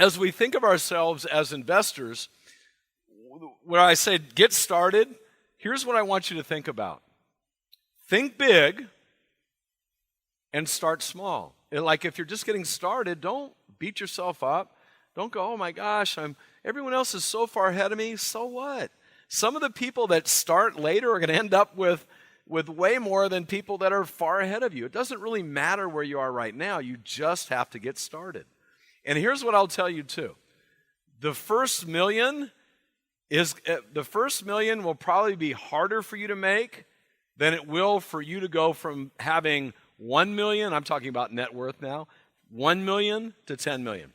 as we think of ourselves as investors, where I say get started, here's what I want you to think about. Think big and start small. Like if you're just getting started, don't beat yourself up. Don't go, oh my gosh, everyone else is so far ahead of me. So what? Some of the people that start later are going to end up with way more than people that are far ahead of you. It doesn't really matter where you are right now. You just have to get started. And here's what I'll tell you too. The first million will probably be harder for you to make than it will for you to go from having 1 million, I'm talking about net worth now, 1 million to 10 million.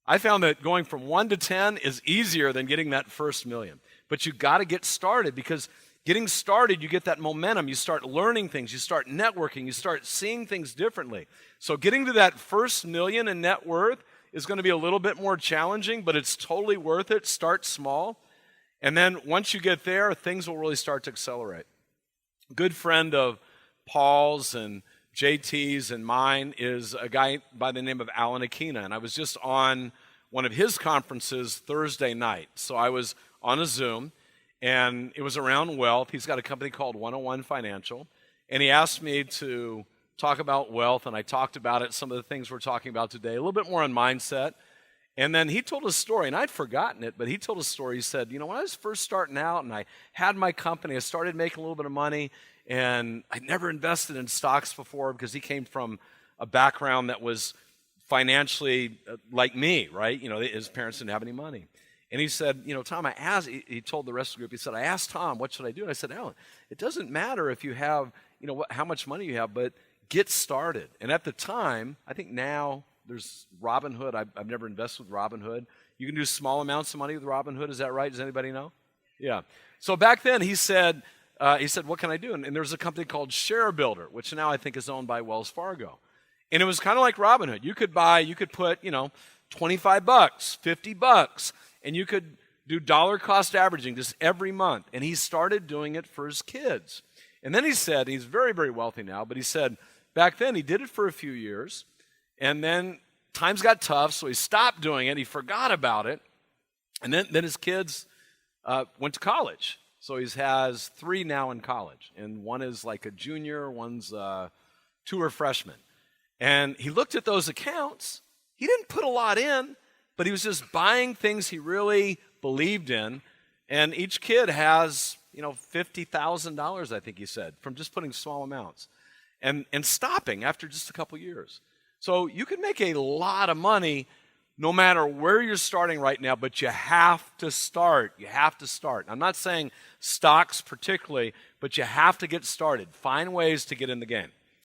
I found that going from 1 to 10 is easier than getting that first million. But you got to get started, because getting started, you get that momentum. You start learning things. You start networking. You start seeing things differently. So getting to that first million in net worth is going to be a little bit more challenging, but it's totally worth it. Start small. And then once you get there, things will really start to accelerate. A good friend of Paul's and JT's and mine is a guy by the name of Alan Aquina. And I was just on one of his conferences Thursday night. So I was on a Zoom, and it was around wealth. He's got a company called 101 Financial. And he asked me to talk about wealth, and I talked about it, some of the things we're talking about today, a little bit more on mindset. And then he told a story, and I'd forgotten it, but he told a story. He said, when I was first starting out and I had my company, I started making a little bit of money, and I'd never invested in stocks before, because he came from a background that was financially like me, right? His parents didn't have any money. And he said, Tom, he told the rest of the group, he said, I asked Tom, what should I do? And I said, Alan, it doesn't matter if you have, how much money you have, but get started. And at the time, I think now there's Robinhood. I've never invested with Robinhood. You can do small amounts of money with Robinhood. Is that right? Does anybody know? Yeah. So back then he said, what can I do? And there's a company called ShareBuilder, which now I think is owned by Wells Fargo. And it was kind of like Robinhood. You could put, $25, $50, and you could do dollar cost averaging just every month. And he started doing it for his kids. And then he said, he's very, very wealthy now, but he said back then he did it for a few years, and then times got tough, so he stopped doing it. He forgot about it. And then his kids went to college. So he has 3 now in college, and one is like a junior, one's 2 are freshmen. And he looked at those accounts. He didn't put a lot in, but he was just buying things he really believed in. And each kid has, $50,000, I think he said, from just putting small amounts and stopping after just a couple years. So you can make a lot of money no matter where you're starting right now, but you have to start. You have to start. I'm not saying stocks particularly, but you have to get started. Find ways to get in the game.